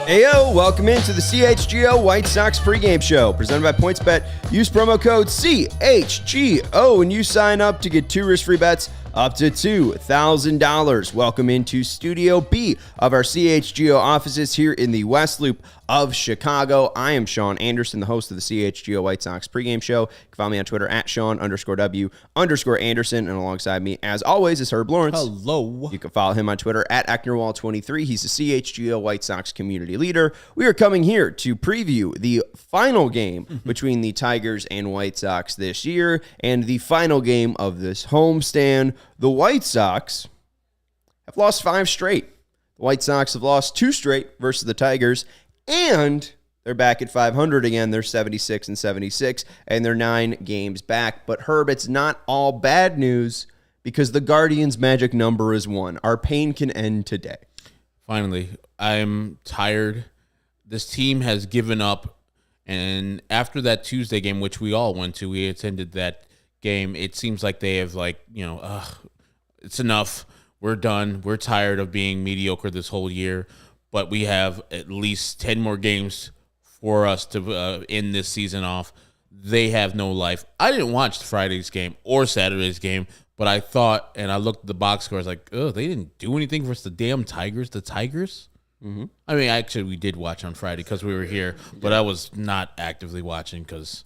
Heyo, welcome into the CHGO White Sox pregame show presented by PointsBet. Use promo code CHGO and you sign up to get 2 risk-free bets up to $2,000. Welcome into Studio B of our CHGO offices here in the West Loop of Chicago. I am Sean Anderson, the host of the CHGO White Sox pregame show. You can follow me on Twitter at Sean_W_Anderson. And alongside me, as always, is Herb Lawrence. Hello. You can follow him on Twitter at Ecknerwall23. He's the CHGO White Sox community leader. We are coming here to preview the final game between the Tigers and White Sox this year and the final game of this homestand. The White Sox have lost 5 straight. The White Sox have lost 2 straight versus the Tigers, and they're back at 500 again. They're 76-76, and they're 9 games back. But Herb, it's not all bad news because the Guardians' magic number is 1. Our pain can end today. Finally, I'm tired. This team has given up, and after that Tuesday game, which we all went to, we attended that game, it seems like they have it's enough. We're done. We're tired of being mediocre this whole year, but we have at least 10 more games for us to end this season off. They have no life. I didn't watch Friday's game or Saturday's game, but I thought, and I looked at the box score, I was like, oh, they didn't do anything versus the damn Tigers. The Tigers? Mm-hmm. I mean, actually, we did watch on Friday because we were here, but I was not actively watching because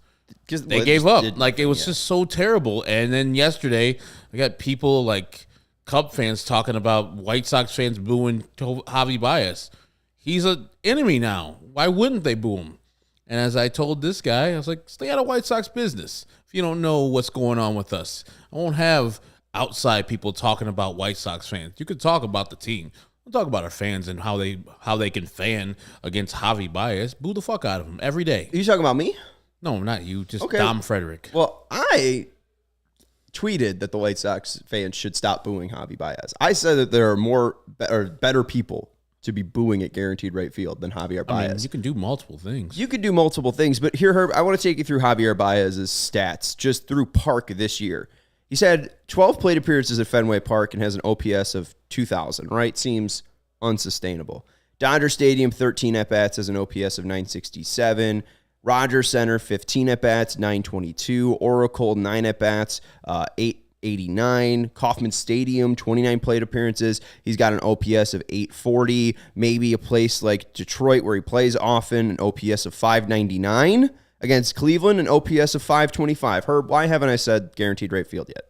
they gave up. It was just so terrible. And then yesterday, I got people like Cub fans talking about White Sox fans booing Javi Baez. He's an enemy now. Why wouldn't they boo him? And as I told this guy, I was like, stay out of White Sox business. If you don't know what's going on with us, I won't have outside people talking about White Sox fans. You could talk about the team. We'll talk about our fans and how they can fan against Javi Baez. Boo the fuck out of him every day. Are you talking about me? No, not you. Just okay. Dom Frederick. Well, I tweeted that the White Sox fans should stop booing Javi Baez. I said that there are better people to be booing at Guaranteed Rate Field than Javier Baez. I mean, you can do multiple things. You could do multiple things, but here, Herb, I want to take you through Javier Baez's stats just through Park this year. He's had 12 plate appearances at Fenway Park and has an OPS of 2,000, right? Seems unsustainable. Dodger Stadium, 13 at-bats, has an OPS of 967. Rogers Center, 15 at-bats, 922. Oracle, 9 at-bats, 889. Kauffman Stadium, 29 plate appearances. He's got an OPS of 840. Maybe a place like Detroit where he plays often, an OPS of 599. Against Cleveland, an OPS of 525. Herb, why haven't I said Guaranteed Rate Field yet?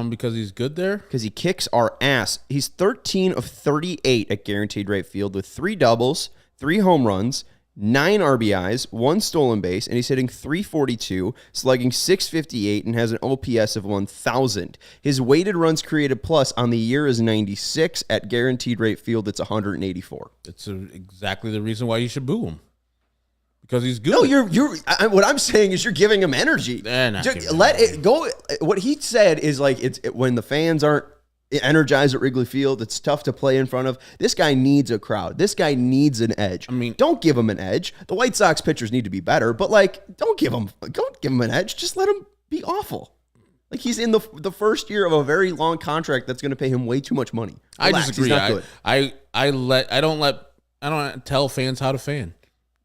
Because he's good there? Because he kicks our ass. He's 13 of 38 at Guaranteed Rate Field with 3 doubles, 3 home runs, 9 RBIs, 1 stolen base, and he's hitting .342, slugging .658, and has an OPS of 1,000. His weighted runs created plus on the year is 96. At Guaranteed Rate Field, it's 184. That's exactly the reason why you should boo him. Because he's good. No, what I'm saying is you're giving him energy. Let it go. What he said is like when the fans aren't energized at Wrigley Field, it's tough to play in front of. This guy needs a crowd. This guy needs an edge. I mean, don't give him an edge. The White Sox pitchers need to be better, but don't give him an edge. Just let him be awful. Like he's in the first year of a very long contract that's going to pay him way too much money. Relax, I disagree. He's not good. I don't tell fans how to fan.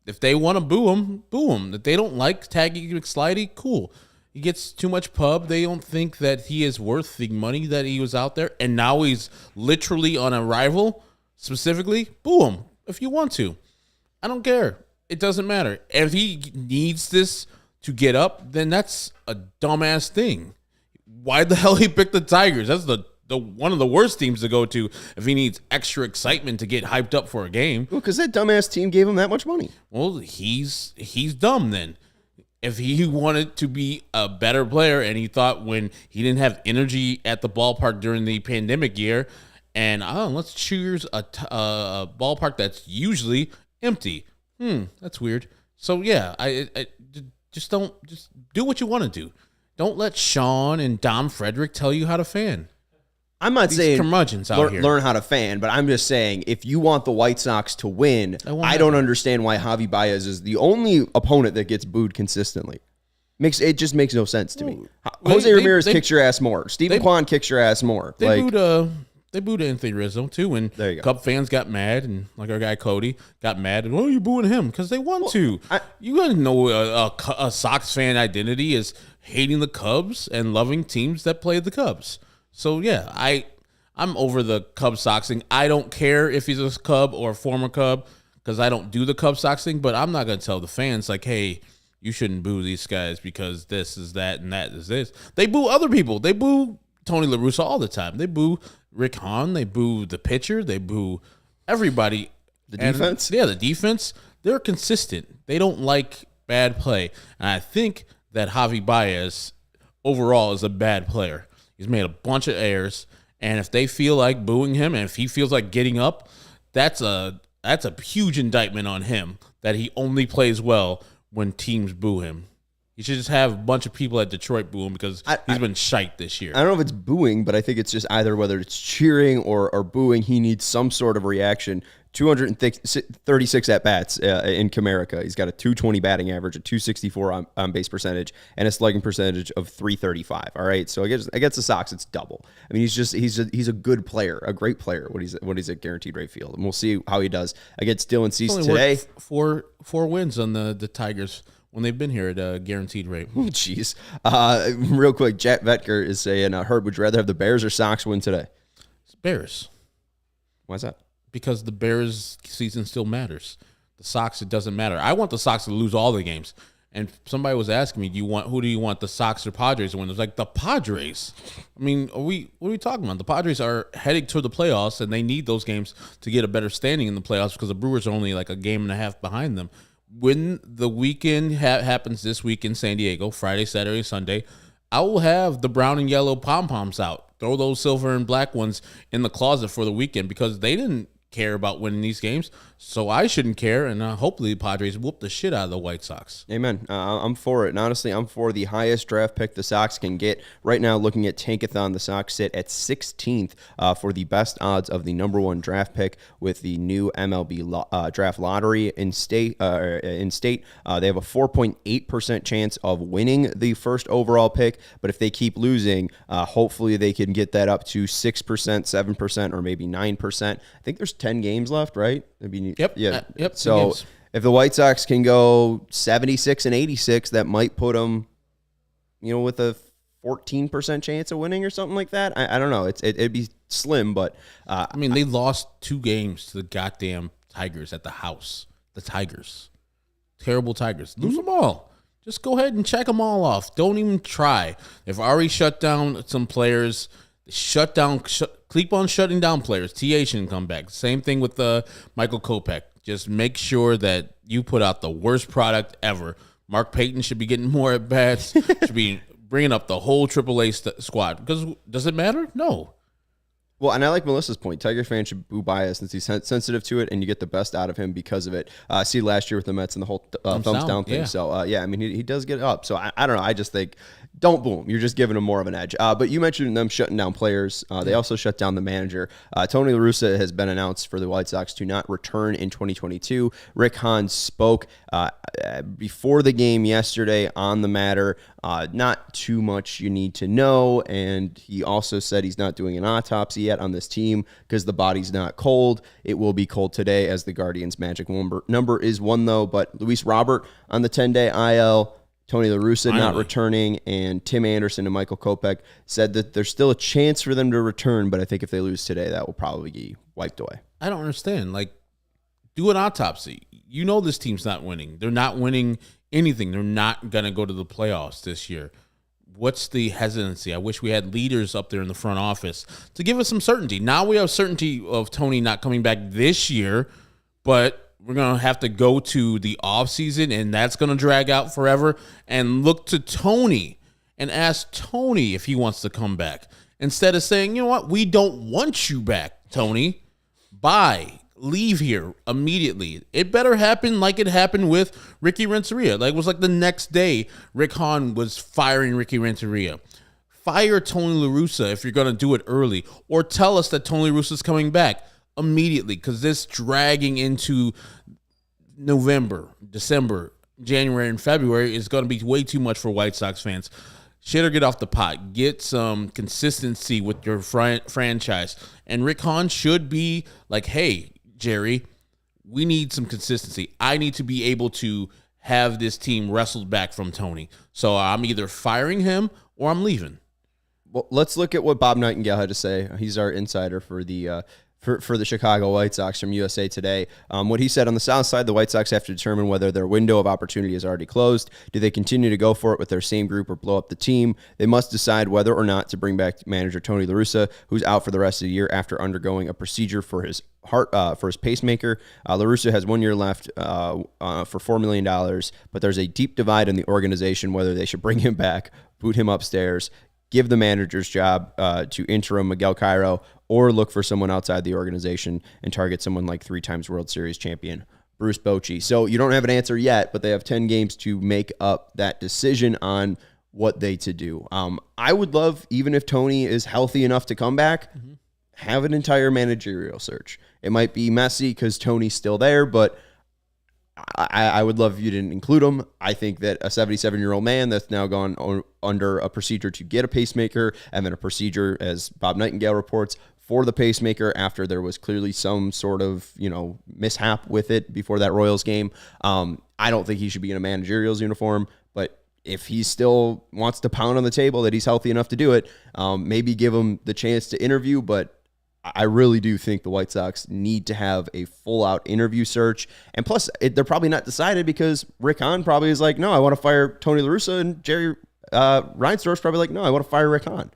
If they want to boo him. If they don't like Taggy McSlidey, cool. He gets too much pub. They don't think that he is worth the money that he was out there. And now he's literally on a rival, specifically. Boo him if you want to. I don't care. It doesn't matter. If he needs this to get up, then that's a dumbass thing. Why the hell he picked the Tigers? That's the one of the worst teams to go to if he needs extra excitement to get hyped up for a game. Well, because that dumbass team gave him that much money. Well, he's dumb then. If he wanted to be a better player and he thought when he didn't have energy at the ballpark during the pandemic year, and let's choose a ballpark that's usually empty. That's weird. So yeah, I just do what you want to do. Don't let Sean and Dom Frederick tell you how to fan. I'm not saying curmudgeons out here. Learn how to fan, but I'm just saying if you want the White Sox to win, I don't understand why Javi Baez is the only opponent that gets booed consistently. It just makes no sense to me. Jose Ramirez kicks your ass more. Steven Kwan kicks your ass more. They booed They booed Anthony Rizzo too, and There you go. Cub fans got mad, and like our guy Cody got mad, and you booing him because they won to. You gotta know a Sox fan identity is hating the Cubs and loving teams that play the Cubs. So yeah, I'm over the Cub Sox thing. I don't care if he's a Cub or a former Cub because I don't do the Cub Sox thing, but I'm not gonna tell the fans like, hey, you shouldn't boo these guys because this is that and that is this. They boo other people. They boo Tony La Russa all the time. They boo Rick Hahn. They boo the pitcher. They boo everybody. The defense? Yeah, the defense. They're consistent. They don't like bad play. And I think that Javi Baez overall is a bad player. He's made a bunch of errors. And if they feel like booing him and if he feels like getting up, that's a huge indictment on him that he only plays well when teams boo him. You should just have a bunch of people at Detroit boo him because he's been shite this year. I don't know if it's booing, but I think it's just either whether it's cheering or booing, he needs some sort of reaction. 236 at-bats in Comerica. He's got a 220 batting average, a 264 on base percentage, and a slugging percentage of 335. All right, so against the Sox, it's double. I mean, he's a good player, a great player when he's at guaranteed rate field, and we'll see how he does against Dylan Cease today. Four wins on the Tigers when they've been here at a guaranteed rate. Jeez. Real quick, Jack Vetker is saying, Herb, would you rather have the Bears or Sox win today? It's Bears. Why's that? Because the Bears season still matters. The Sox, it doesn't matter. I want the Sox to lose all the games. And somebody was asking me, who do you want, the Sox or Padres to win? It was like, the Padres. I mean, what are we talking about? The Padres are heading to the playoffs, and they need those games to get a better standing in the playoffs because the Brewers are only like a game and a half behind them. When the weekend happens this week in San Diego, Friday, Saturday, Sunday, I will have the brown and yellow pom-poms out. Throw those silver and black ones in the closet for the weekend because they didn't care about winning these games, so I shouldn't care, and hopefully the Padres whoop the shit out of the White Sox. Amen. I'm for it, and honestly, I'm for the highest draft pick the Sox can get. Right now, looking at Tankathon, the Sox sit at 16th for the best odds of the number one draft pick with the new MLB draft lottery in state. They have a 4.8% chance of winning the first overall pick, but if they keep losing, hopefully they can get that up to 6%, 7%, or maybe 9%. I think there's 10 games left, right? I mean, Yep. Yeah. Yep. So if the White Sox can go 76 and 86, that might put them, with a 14% chance of winning or something like that. I don't know. It'd be slim, but I mean, they lost 2 games to the goddamn Tigers at the house. The Tigers, terrible Tigers. Lose them all. Just go ahead and check them all off. Don't even try. They've already shut down some players. Keep on shutting down players. TA shouldn't come back. Same thing with Michael Kopech. Just make sure that you put out the worst product ever. Mark Payton should be getting more at bats. Should be bringing up the whole AAA squad. Because does it matter? No. Well, and I like Melissa's point. Tiger fans should boo Baez since he's sensitive to it, and you get the best out of him because of it. See last year with the Mets and the whole thumbs down thing. Yeah. So, I mean, he does get up. So, I don't know. I just think don't boo him. You're just giving him more of an edge. But you mentioned them shutting down players. They also shut down the manager. Tony La Russa has been announced for the White Sox to not return in 2022. Rick Hahn spoke before the game yesterday on the matter. Not too much you need to know. And he also said he's not doing an autopsy yet on this team because the body's not cold. It will be cold today as the Guardians' magic number is 1, though. But Luis Robert on the 10-day IL, Tony La Russa not returning, and Tim Anderson and Michael Kopech said that there's still a chance for them to return, but I think if they lose today, that will probably be wiped away. I don't understand. Like, do an autopsy. You know this team's not winning. They're not winning anything. They're not going to go to the playoffs this year. What's the hesitancy? I wish we had leaders up there in the front office to give us some certainty. Now we have certainty of Tony not coming back this year, but we're going to have to go to the offseason, and that's going to drag out forever, and look to Tony and ask Tony if he wants to come back instead of saying, you know what, we don't want you back, Tony. Bye. Leave here immediately. It better happen like it happened with Ricky Renteria. Like, it was like the next day Rick Hahn was firing Ricky Renteria. Fire Tony La Russa if you're going to do it early, or tell us that Tony La Russa's coming back immediately, because this dragging into November, December, January, and February is going to be way too much for White Sox fans. shit or get off the pot. Get some consistency with your franchise. And Rick Hahn should be like, hey, Jerry, we need some consistency. I need to be able to have this team wrestled back from Tony. So I'm either firing him or I'm leaving. Well, let's look at what Bob Nightingale had to say. He's our insider for the for the Chicago White Sox from USA Today. What he said: on the south side, the White Sox have to determine whether their window of opportunity is already closed. Do they continue to go for it with their same group or blow up the team? They must decide whether or not to bring back manager Tony La Russa, who's out for the rest of the year after undergoing a procedure for his heart for his pacemaker. La Russa has 1 year left for $4 million, but there's a deep divide in the organization whether they should bring him back, boot him upstairs, give the manager's job to interim Miguel Cairo, or look for someone outside the organization and target someone like 3 times World Series champion Bruce Bochy. So you don't have an answer yet, but they have 10 games to make up that decision on what they to do. I would love, even if Tony is healthy enough to come back, have an entire managerial search. It might be messy because Tony's still there, but I would love if you didn't include him. I think that a 77-year-old man that's now gone under a procedure to get a pacemaker and then a procedure, as Bob Nightingale reports, for the pacemaker after there was clearly some sort of, mishap with it before that Royals game. I don't think he should be in a managerial's uniform, but if he still wants to pound on the table that he's healthy enough to do it, maybe give him the chance to interview. But I really do think the White Sox need to have a full-out interview search. And plus, they're probably not decided because Rick Hahn probably is like, no, I want to fire Tony La Russa, and Jerry Reinsdorf's probably like, no, I want to fire Rick Hahn.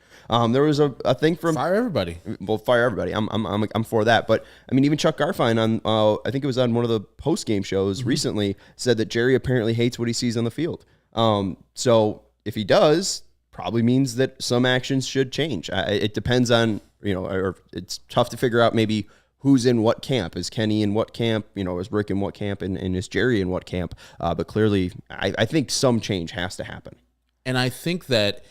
There was a thing from fire everybody. Well, fire everybody. I'm for that. But I mean, even Chuck Garfien on I think it was on one of the post-game shows recently said that Jerry apparently hates what he sees on the field. So if he does, probably means that some actions should change. It depends on, or it's tough to figure out maybe who's in what camp. Is Kenny in what camp? Is Rick in what camp? And is Jerry in what camp? But clearly, I think some change has to happen. And I think that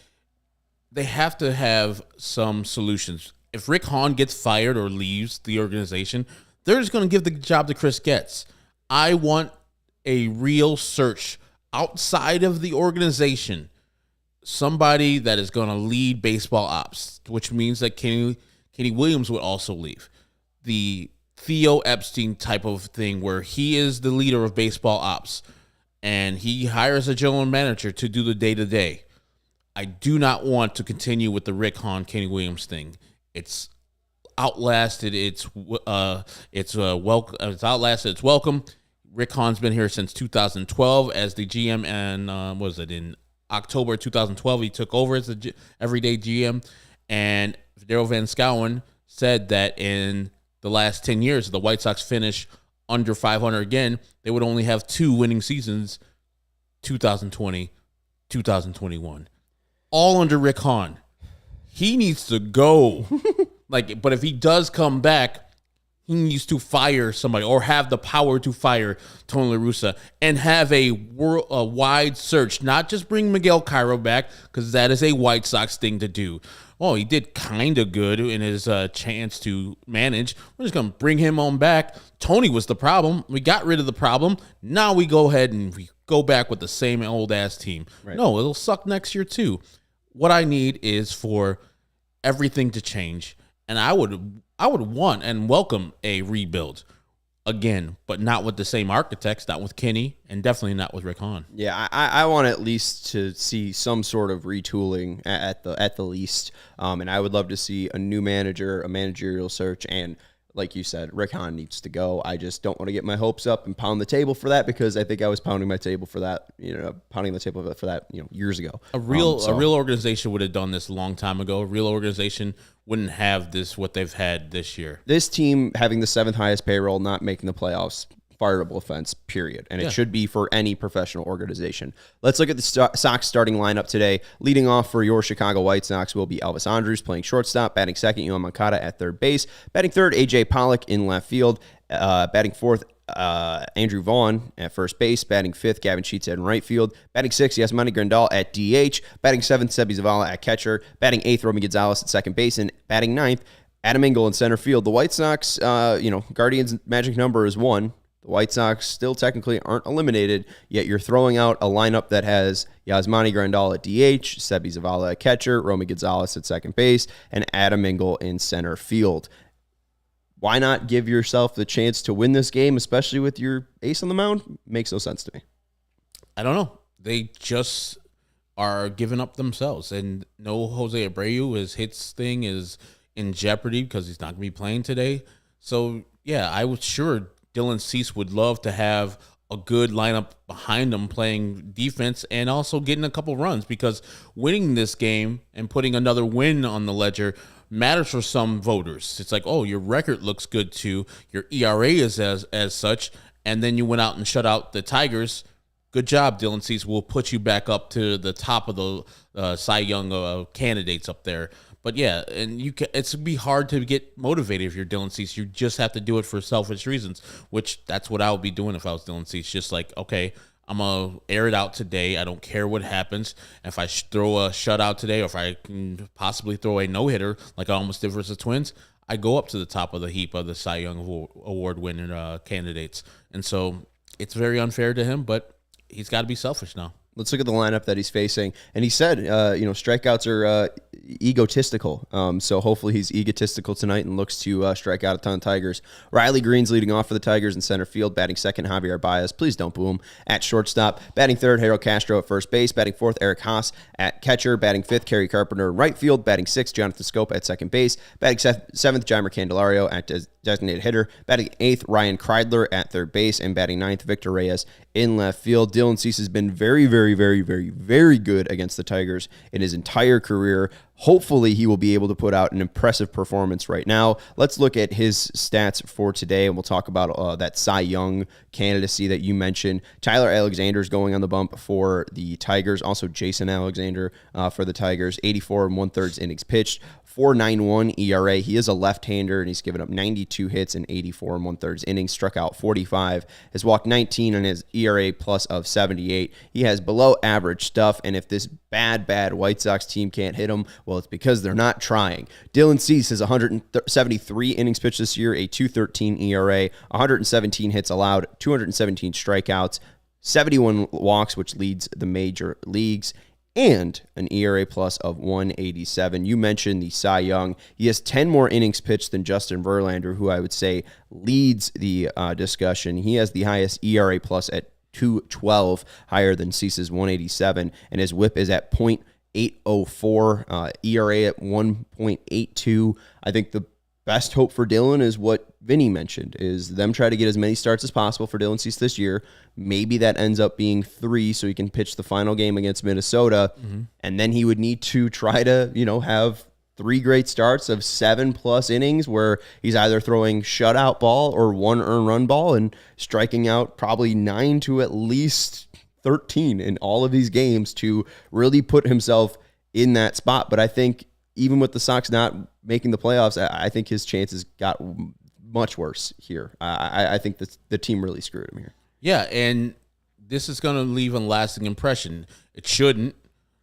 they have to have some solutions. If Rick Hahn gets fired or leaves the organization, they're just going to give the job to Chris Getz. I want a real search outside of the organization. Somebody that is going to lead baseball ops, which means that Kenny Williams would also leave. The Theo Epstein type of thing where he is the leader of baseball ops and he hires a general manager to do the day-to-day. I do not want to continue with the Rick Hahn, Kenny Williams thing. It's outlasted. It's outlasted its welcome. Rick Hahn's been here since 2012 as the GM, and in October 2012 he took over as the everyday GM. And Daryl Van Schouwen said that in the last 10 years, the White Sox finish under 500 again, they would only have 2 winning seasons, 2020, 2021. All under Rick Hahn. He needs to go. But if he does come back, he needs to fire somebody or have the power to fire Tony La Russa and have a wide search. Not just bring Miguel Cairo back, because that is a White Sox thing to do. Oh, he did kind of good in his chance to manage. We're just going to bring him on back. Tony was the problem. We got rid of the problem. Now we go ahead and we go back with the same old-ass team. Right. No, it'll suck next year too. What I need is for everything to change, and I would want and welcome a rebuild again, but not with the same architects, not with Kenny, and definitely not with Rick Hahn. Yeah, I want at least to see some sort of retooling at the least, and I would love to see a new manager, a managerial search, and like you said, Rick Hahn needs to go. I just don't want to get my hopes up and pound the table for that, because I think I was pounding the table for that years ago. A real organization would have done this a long time ago. A real organization wouldn't have this, what they've had this year. This team having the 7th highest payroll, not making the playoffs, fireable offense, period. And it should be for any professional organization. Let's look at the Sox starting lineup today. Leading off for your Chicago White Sox will be Elvis Andrus playing shortstop. Batting second, Yohan Moncada at third base. Batting third, A.J. Pollock in left field. Batting fourth, Andrew Vaughn at first base. Batting fifth, Gavin Sheets in right field. Batting sixth, Yasmani Grandal at DH. Batting seventh, Sebi Zavala at catcher. Batting eighth, Romy Gonzalez at second base. And batting ninth, Adam Engel in center field. The White Sox, Guardians' magic number is 1. The White Sox still technically aren't eliminated, yet you're throwing out a lineup that has Yasmani Grandal at DH, Sebi Zavala at catcher, Romy Gonzalez at second base, and Adam Engel in center field. Why not give yourself the chance to win this game, especially with your ace on the mound? Makes no sense to me. I don't know. They just are giving up themselves. And no Jose Abreu, his hits thing is in jeopardy because he's not going to be playing today. So, yeah, I was sure Dylan Cease would love to have a good lineup behind him playing defense and also getting a couple runs, because winning this game and putting another win on the ledger matters for some voters. It's like, oh, your record looks good too. Your ERA is as such. And then you went out and shut out the Tigers. Good job, Dylan Cease. We'll put you back up to the top of the Cy Young candidates up there. But yeah, and it's be hard to get motivated if you're Dylan Cease. You just have to do it for selfish reasons, which that's what I would be doing if I was Dylan Cease. Just like, okay, I'm going to air it out today. I don't care what happens. If I throw a shutout today, or if I can possibly throw a no-hitter like I almost did versus the Twins, I go up to the top of the heap of the Cy Young Award-winning candidates. And so it's very unfair to him, but he's got to be selfish now. Let's look at the lineup that he's facing. And he said, strikeouts are egotistical. So hopefully he's egotistical tonight and looks to strike out a ton of Tigers. Riley Green's leading off for the Tigers in center field. Batting second, Javier Baez. Please don't boo him. At shortstop. Batting third, Harold Castro at first base. Batting fourth, Eric Haas at catcher. Batting fifth, Kerry Carpenter in right field. Batting sixth, Jonathan Scope at second base. Batting seventh, Jeimer Candelario at designated hitter. Batting eighth, Ryan Kreidler at third base. And batting ninth, Victor Reyes in left field. Dylan Cease has been very, very, very, very, very good against the Tigers in his entire career. Hopefully he will be able to put out an impressive performance right now. Let's look at his stats for today, and we'll talk about that Cy Young candidacy that you mentioned. Tyler Alexander is going on the bump for the Tigers. Also Jason Alexander for the Tigers. 84 1/3 innings pitched. 4.91 ERA. He is a left-hander, and he's given up 92 hits in 84 1/3 innings, struck out 45, has walked 19 on his ERA plus of 78. He has below average stuff, and if this bad White Sox team can't hit him, well, it's because they're not trying. Dylan Cease has 173 innings pitched this year, a 2.13 ERA, 117 hits allowed, 217 strikeouts, 71 walks, which leads the major leagues, and an ERA plus of 187. You mentioned the Cy Young. He has 10 more innings pitched than Justin Verlander, who I would say leads the discussion. He has the highest ERA plus at 2.12, higher than Cease's 187, and his whip is at .804, ERA at 1.82. I think the best hope for Dylan is what Vinny mentioned, is them try to get as many starts as possible for Dylan Cease this year. Maybe that ends up being 3 so he can pitch the final game against Minnesota. And then he would need to try to, have 3 great starts of 7+ innings where he's either throwing shutout ball or 1 earned run ball and striking out probably 9 to at least 13 in all of these games to really put himself in that spot. But I think even with the Sox not making the playoffs, I think his chances got much worse here. I think the team really screwed him here. Yeah, and this is going to leave a lasting impression. It shouldn't.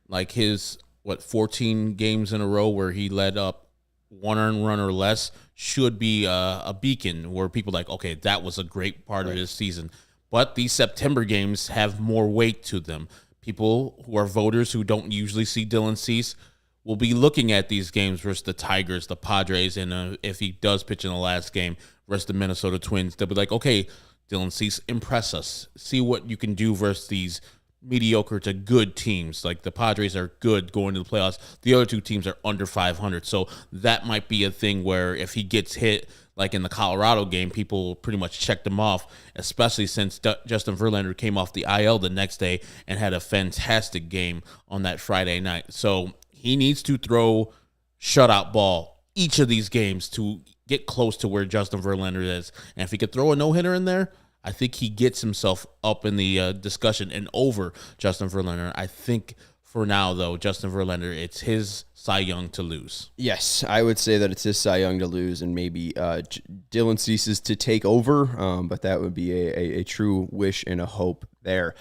Like his, 14 games in a row where he led up 1 earned run or less should be a beacon where people are like, okay, that was a great part of his season. But these September games have more weight to them. People who are voters who don't usually see Dylan Cease will be looking at these games versus the Tigers, the Padres, and if he does pitch in the last game versus the Minnesota Twins, they'll be like, okay, Dylan Cease, impress us. See what you can do versus these mediocre to good teams. Like the Padres are good going to the playoffs. The other 2 teams are under 500. So that might be a thing where if he gets hit, like in the Colorado game, people pretty much checked him off, especially since Justin Verlander came off the IL the next day and had a fantastic game on that Friday night. So he needs to throw shutout ball each of these games to get close to where Justin Verlander is. And if he could throw a no-hitter in there, I think he gets himself up in the discussion and over Justin Verlander. I think for now, though, Justin Verlander, it's his Cy Young to lose. Yes, I would say that it's his Cy Young to lose, and maybe Dylan Cease's to take over, but that would be a true wish and a hope there.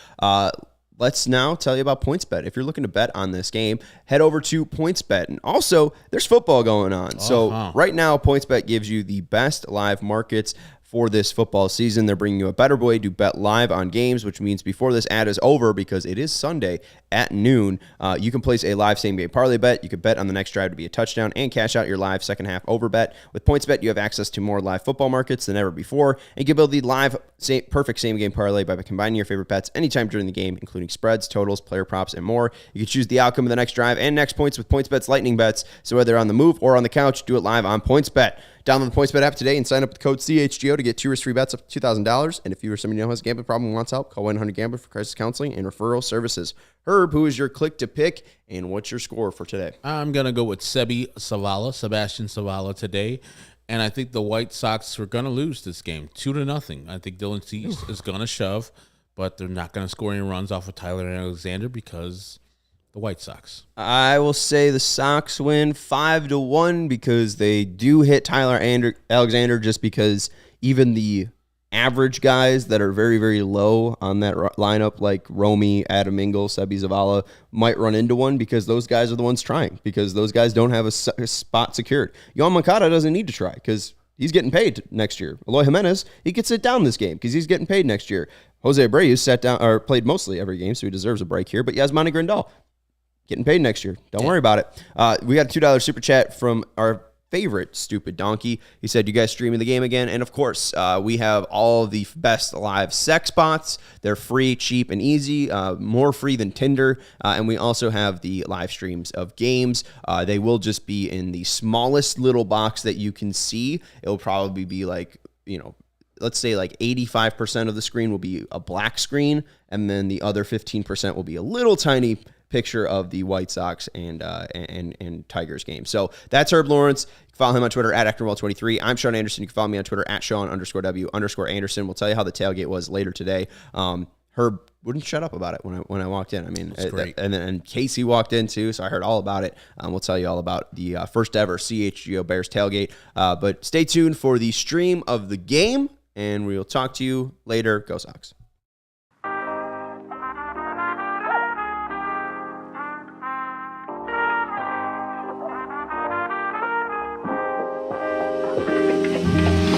Let's now tell you about PointsBet. If you're looking to bet on this game, head over to PointsBet. And also, there's football going on. So right now, PointsBet gives you the best live markets for this football season. They're bringing you a better way to bet live on games, which means before this ad is over, because it is Sunday at noon, you can place a live same-game parlay bet. You could bet on the next drive to be a touchdown and cash out your live second-half over bet. With PointsBet, you have access to more live football markets than ever before, and you can build the live perfect same-game parlay by combining your favorite bets anytime during the game, including spreads, totals, player props, and more. You can choose the outcome of the next drive and next points with PointsBet's Lightning Bets, so whether on the move or on the couch, do it live on PointsBet. Download the PointsBet app today and sign up with the code CHGO to get 2 risk-free bets up to $2,000. And if you or somebody you know has a gambling problem and wants help, call 1-800-GAMBLER for crisis counseling and referral services. Herb, who is your click to pick, and what's your score for today? I'm going to go with Sebastian Zavala today. And I think the White Sox are going to lose this game 2-0. I think Dylan Cease is going to shove, but they're not going to score any runs off of Tyler Alexander because the White Sox. I will say the Sox win 5-1 because they do hit Tyler Alexander, just because even the average guys that are very, very low on that lineup, like Romy, Adam Engel, Sebi Zavala, might run into one, because those guys are the ones trying, because those guys don't have a spot secured. Yohan Moncada doesn't need to try because he's getting paid next year. Eloy Jimenez, he could sit down this game because he's getting paid next year. Jose Abreu sat down or played mostly every game, so he deserves a break here. But Yasmani Grandal, getting paid next year. Don't worry about it. We got a $2 super chat from our favorite stupid donkey. He said, you guys streaming the game again? And of course, we have all the best live sex bots. They're free, cheap, and easy. More free than Tinder. And we also have the live streams of games. They will just be in the smallest little box that you can see. It'll probably be like, let's say like 85% of the screen will be a black screen, and then the other 15% will be a little tiny picture of the White Sox and Tigers game. So that's Herb Lawrence. You can follow him on Twitter at ActorWell23. I'm Sean Anderson. You can follow me on Twitter at Sean_W_Anderson. We'll tell you how the tailgate was later today. Herb wouldn't shut up about it when I walked in. I mean, and Casey walked in too, so I heard all about it. We'll tell you all about the first ever CHGO Bears tailgate. But stay tuned for the stream of the game, and we'll talk to you later. Go Sox.